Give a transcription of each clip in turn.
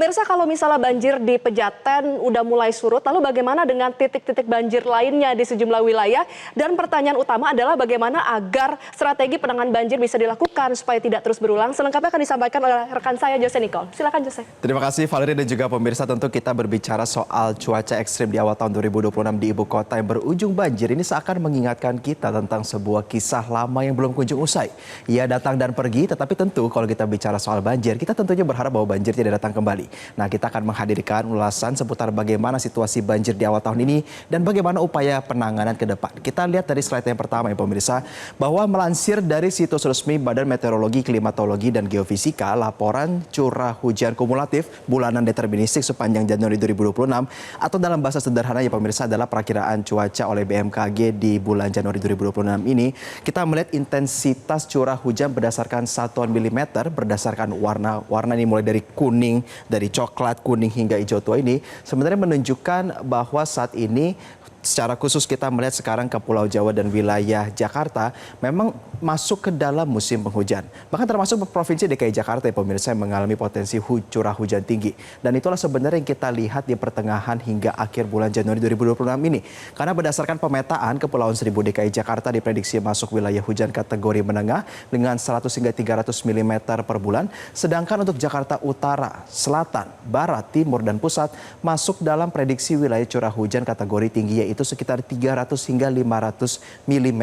Pemirsa, kalau misalnya banjir di Pejaten udah mulai surut, lalu bagaimana dengan titik-titik banjir lainnya di sejumlah wilayah? Dan pertanyaan utama adalah bagaimana agar strategi penanganan banjir bisa dilakukan supaya tidak terus berulang. Selengkapnya akan disampaikan oleh rekan saya, Jose Nicole. Silakan, Jose. Terima kasih Valerie dan juga pemirsa. Tentu kita berbicara soal cuaca ekstrim di awal tahun 2026 di ibu kota yang berujung banjir. Ini seakan mengingatkan kita tentang sebuah kisah lama yang belum kunjung usai. Ia datang dan pergi, tetapi tentu kalau kita bicara soal banjir, kita tentunya berharap bahwa banjir tidak datang kembali. Nah, kita akan menghadirkan ulasan seputar bagaimana situasi banjir di awal tahun ini dan bagaimana upaya penanganan ke depan. Kita lihat dari slide yang pertama ya pemirsa, bahwa melansir dari situs resmi Badan Meteorologi, Klimatologi, dan Geofisika, laporan curah hujan kumulatif bulanan deterministik sepanjang Januari 2026 atau dalam bahasa sederhana ya pemirsa adalah perakiraan cuaca oleh BMKG di bulan Januari 2026 ini. Kita melihat intensitas curah hujan berdasarkan satuan milimeter, berdasarkan warna ini mulai dari kuning, dari coklat, kuning hingga hijau tua ini sebenarnya menunjukkan bahwa saat ini secara khusus kita melihat sekarang ke Pulau Jawa dan wilayah Jakarta memang masuk ke dalam musim penghujan. Bahkan termasuk Provinsi DKI Jakarta ya pemirsa yang mengalami potensi curah hujan tinggi. Dan itulah sebenarnya yang kita lihat di pertengahan hingga akhir bulan Januari 2026 ini. Karena berdasarkan pemetaan Kepulauan Seribu DKI Jakarta diprediksi masuk wilayah hujan kategori menengah dengan 100 hingga 300 mm per bulan. Sedangkan untuk Jakarta Utara, Selatan, Barat, Timur, dan Pusat masuk dalam prediksi wilayah curah hujan kategori tinggi yaitu sekitar 300 hingga 500 mm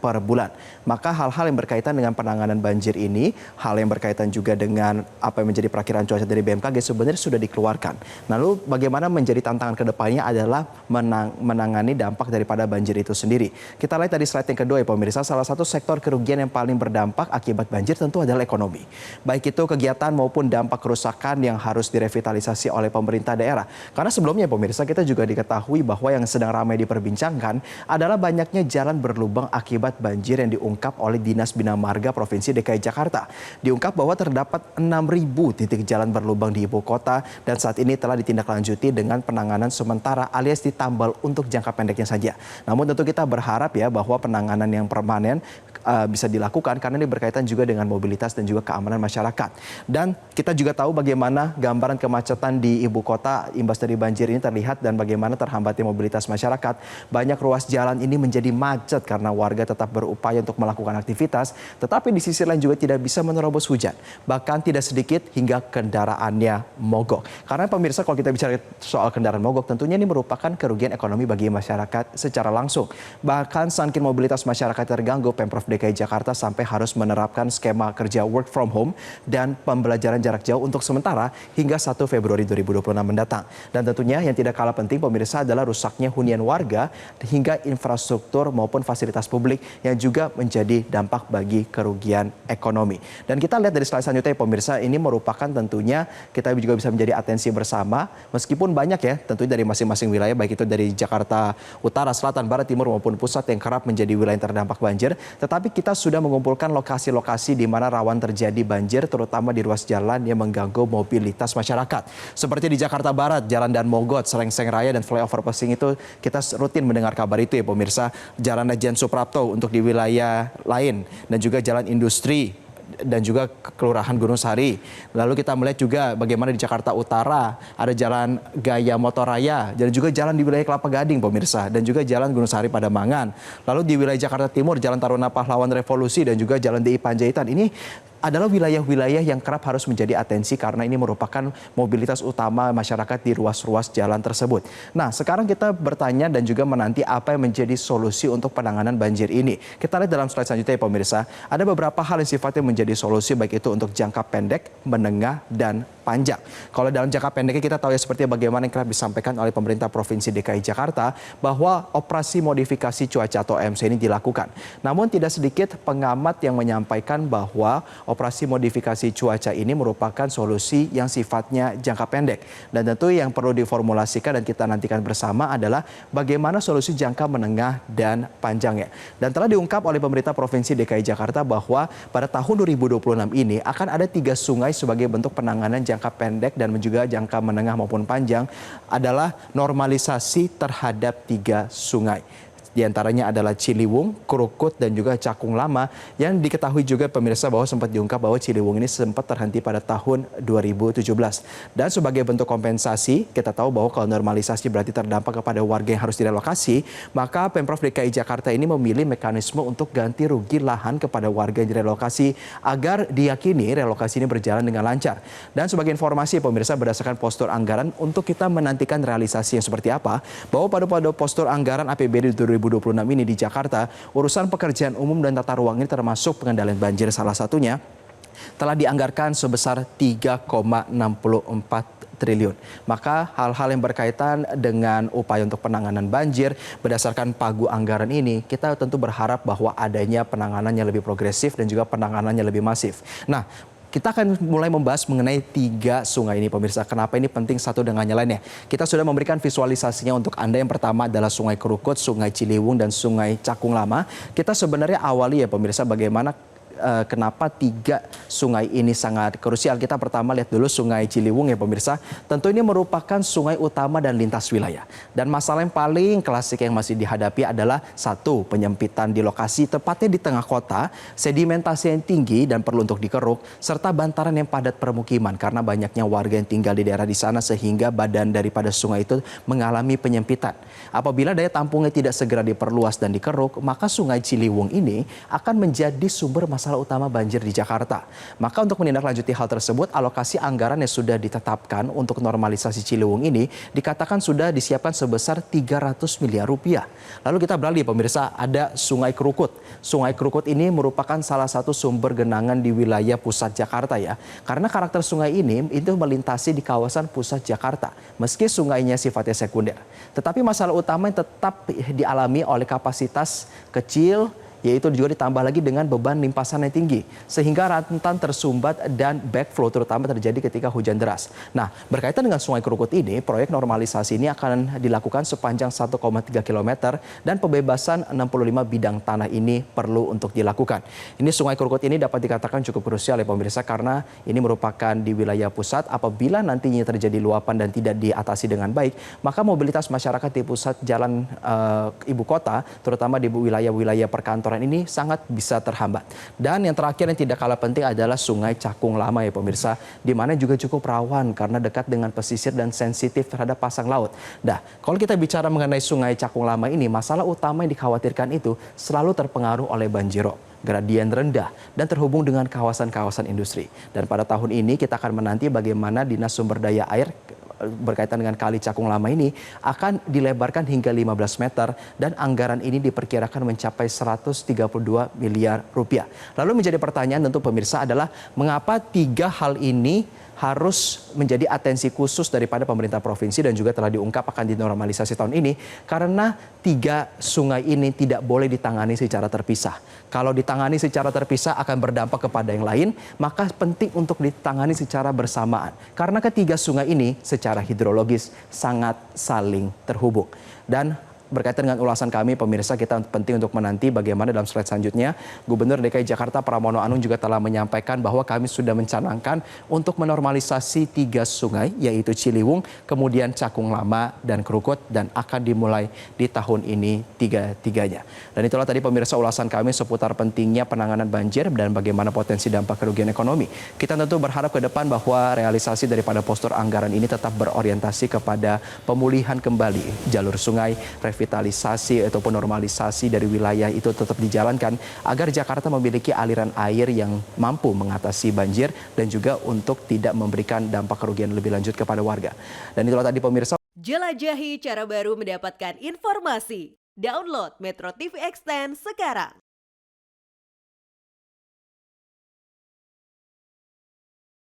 per bulan. Maka hal-hal yang berkaitan dengan penanganan banjir ini, hal yang berkaitan juga dengan apa yang menjadi perakiraan cuaca dari BMKG sebenarnya sudah dikeluarkan. Lalu bagaimana menjadi tantangan ke depannya adalah menangani dampak daripada banjir itu sendiri. Kita lihat tadi slide yang kedua ya pemirsa, salah satu sektor kerugian yang paling berdampak akibat banjir tentu adalah ekonomi. Baik itu kegiatan maupun dampak kerusakan yang harus direvitalisasi oleh pemerintah daerah. Karena sebelumnya pemirsa kita juga diketahui bahwa yang sedang ramai diperbincangkan adalah banyaknya jalan berlubang akibat banjir yang diungkap oleh Dinas Bina Marga Provinsi DKI Jakarta. Diungkap bahwa terdapat 6.000 titik jalan berlubang di ibu kota dan saat ini telah ditindaklanjuti dengan penanganan sementara alias ditambal untuk jangka pendeknya saja. Namun tentu kita berharap ya bahwa penanganan yang permanen bisa dilakukan karena ini berkaitan juga dengan mobilitas dan juga keamanan masyarakat. Dan kita juga tahu bagaimana gambaran kemacetan di ibu kota imbas dari banjir ini terlihat dan bagaimana terhambatnya mobilitas masyarakat. Banyak ruas jalan ini menjadi macet karena warga tetap berupaya untuk melakukan aktivitas, tetapi di sisi lain juga tidak bisa menerobos hujan. Bahkan tidak sedikit hingga kendaraannya mogok. Karena pemirsa kalau kita bicara soal kendaraan mogok tentunya ini merupakan kerugian ekonomi bagi masyarakat secara langsung. Bahkan saking mobilitas masyarakat terganggu, Pemprov DKI Jakarta sampai harus menerapkan skema kerja work from home dan pembelajaran jarak jauh untuk sementara hingga 1 Februari 2026 mendatang. Dan tentunya yang tidak kalah penting pemirsa adalah rusaknya hunian warga hingga infrastruktur maupun fasilitas publik yang juga menjadi dampak bagi kerugian ekonomi. Dan kita lihat dari slide selanjutnya pemirsa, ini merupakan tentunya kita juga bisa menjadi atensi bersama meskipun banyak ya tentunya dari masing-masing wilayah baik itu dari Jakarta Utara, Selatan, Barat, Timur maupun Pusat yang kerap menjadi wilayah yang terdampak banjir. Tetapi kita sudah mengumpulkan lokasi-lokasi di mana rawan terjadi banjir terutama di ruas jalan yang mengganggu mobilitas masyarakat. Seperti di Jakarta Barat, Jalan Dan Mogot, Srengseng Raya dan flyover Pesing itu kita rutin mendengar kabar itu ya pemirsa. Jalan Lejen Suprapto untuk di wilayah lain dan juga Jalan Industri dan juga Kelurahan Gunung Sari. Lalu kita melihat juga bagaimana di Jakarta Utara ada Jalan Gaya Motorraya dan juga jalan di wilayah Kelapa Gading pemirsa dan juga Jalan Gunung Sari Pademangan. Lalu di wilayah Jakarta Timur Jalan Taruna Pahlawan Revolusi dan juga Jalan DI Panjaitan. Ini adalah wilayah-wilayah yang kerap harus menjadi atensi karena ini merupakan mobilitas utama masyarakat di ruas-ruas jalan tersebut. Nah, sekarang kita bertanya dan juga menanti apa yang menjadi solusi untuk penanganan banjir ini. Kita lihat dalam slide selanjutnya ya pemirsa, ada beberapa hal yang sifatnya menjadi solusi baik itu untuk jangka pendek, menengah, dan panjang. Kalau dalam jangka pendeknya kita tahu ya seperti bagaimana yang kerap disampaikan oleh pemerintah Provinsi DKI Jakarta bahwa operasi modifikasi cuaca atau OMC ini dilakukan. Namun tidak sedikit pengamat yang menyampaikan bahwa operasi modifikasi cuaca ini merupakan solusi yang sifatnya jangka pendek. Dan tentu yang perlu diformulasikan dan kita nantikan bersama adalah bagaimana solusi jangka menengah dan panjangnya. Dan telah diungkap oleh pemerintah Provinsi DKI Jakarta bahwa pada tahun 2026 ini akan ada 3 sungai sebagai bentuk penanganan jangka pendek dan juga jangka menengah maupun panjang adalah normalisasi terhadap 3 sungai. Di antaranya adalah Ciliwung, Krukut, dan juga Cakung Lama, yang diketahui juga pemirsa bahwa sempat diungkap bahwa Ciliwung ini sempat terhenti pada tahun 2017. Dan sebagai bentuk kompensasi, kita tahu bahwa kalau normalisasi berarti terdampak kepada warga yang harus direlokasi, maka Pemprov DKI Jakarta ini memilih mekanisme untuk ganti rugi lahan kepada warga yang direlokasi agar diyakini relokasi ini berjalan dengan lancar. Dan sebagai informasi pemirsa, berdasarkan postur anggaran, untuk kita menantikan realisasi yang seperti apa, bahwa pada postur anggaran APBD 2026 ini di Jakarta, urusan pekerjaan umum dan tata ruang ini termasuk pengendalian banjir salah satunya, telah dianggarkan sebesar 3,64 triliun. Maka hal-hal yang berkaitan dengan upaya untuk penanganan banjir berdasarkan pagu anggaran ini, kita tentu berharap bahwa adanya penanganan yang lebih progresif dan juga penanganan yang lebih masif. Nah, kita akan mulai membahas mengenai 3 sungai ini pemirsa. Kenapa ini penting satu dengan yang lainnya? Kita sudah memberikan visualisasinya untuk Anda. Yang pertama adalah Sungai Krukut, Sungai Ciliwung, dan Sungai Cakung Lama. Kita sebenarnya awali ya pemirsa bagaimana kenapa 3 sungai ini sangat krusial. Kita pertama lihat dulu Sungai Ciliwung ya pemirsa. Tentu ini merupakan sungai utama dan lintas wilayah. Dan masalah yang paling klasik yang masih dihadapi adalah satu, penyempitan di lokasi tepatnya di tengah kota, sedimentasi yang tinggi dan perlu untuk dikeruk, serta bantaran yang padat permukiman karena banyaknya warga yang tinggal di daerah di sana sehingga badan daripada sungai itu mengalami penyempitan. Apabila daya tampungnya tidak segera diperluas dan dikeruk, maka Sungai Ciliwung ini akan menjadi sumber masalah utama banjir di Jakarta. Maka untuk menindaklanjuti hal tersebut, alokasi anggaran yang sudah ditetapkan untuk normalisasi Ciliwung ini dikatakan sudah disiapkan sebesar 300 miliar rupiah. Lalu kita beralih pemirsa, ada Sungai Krukut. Sungai Krukut ini merupakan salah satu sumber genangan di wilayah pusat Jakarta ya. Karena karakter sungai ini itu melintasi di kawasan pusat Jakarta. Meski sungainya sifatnya sekunder. Tetapi masalah utama yang tetap dialami oleh kapasitas kecil, yaitu juga ditambah lagi dengan beban limpasan yang tinggi sehingga rentan tersumbat dan backflow terutama terjadi ketika hujan deras. Nah, berkaitan dengan Sungai Krukut ini, proyek normalisasi ini akan dilakukan sepanjang 1,3 km dan pembebasan 65 bidang tanah ini perlu untuk dilakukan. Ini Sungai Krukut ini dapat dikatakan cukup krusial ya pemirsa karena ini merupakan di wilayah pusat. Apabila nantinya terjadi luapan dan tidak diatasi dengan baik, maka mobilitas masyarakat di pusat jalan ibu kota terutama di wilayah-wilayah perkantoran ini sangat bisa terhambat. Dan yang terakhir yang tidak kalah penting adalah Sungai Cakung Lama ya pemirsa, di mana juga cukup rawan karena dekat dengan pesisir dan sensitif terhadap pasang laut. Nah, kalau kita bicara mengenai Sungai Cakung Lama ini, masalah utama yang dikhawatirkan itu selalu terpengaruh oleh banjirop, gradien rendah, dan terhubung dengan kawasan-kawasan industri. Dan pada tahun ini kita akan menanti bagaimana Dinas Sumber Daya Air berkaitan dengan Kali Cakung Lama ini akan dilebarkan hingga 15 meter dan anggaran ini diperkirakan mencapai 132 miliar rupiah. Lalu menjadi pertanyaan tentu pemirsa adalah mengapa 3 hal ini harus menjadi atensi khusus daripada pemerintah provinsi dan juga telah diungkap akan dinormalisasi tahun ini karena 3 sungai ini tidak boleh ditangani secara terpisah. Kalau ditangani secara terpisah akan berdampak kepada yang lain, maka penting untuk ditangani secara bersamaan. Karena ketiga sungai ini secara hidrologis sangat saling terhubung. Dan berkaitan dengan ulasan kami, pemirsa, kita penting untuk menanti bagaimana dalam slide selanjutnya. Gubernur DKI Jakarta Pramono Anung juga telah menyampaikan bahwa kami sudah mencanangkan untuk menormalisasi 3 sungai, yaitu Ciliwung, kemudian Cakung Lama, dan Krukut, dan akan dimulai di tahun ini 3-tiganya. Dan itulah tadi pemirsa ulasan kami seputar pentingnya penanganan banjir dan bagaimana potensi dampak kerugian ekonomi. Kita tentu berharap ke depan bahwa realisasi daripada postur anggaran ini tetap berorientasi kepada pemulihan kembali jalur sungai, revitalisasi ataupun normalisasi dari wilayah itu tetap dijalankan agar Jakarta memiliki aliran air yang mampu mengatasi banjir dan juga untuk tidak memberikan dampak kerugian lebih lanjut kepada warga. Dan itulah tadi pemirsa. Jelajahi cara baru mendapatkan informasi. Download Metro TV Extend sekarang.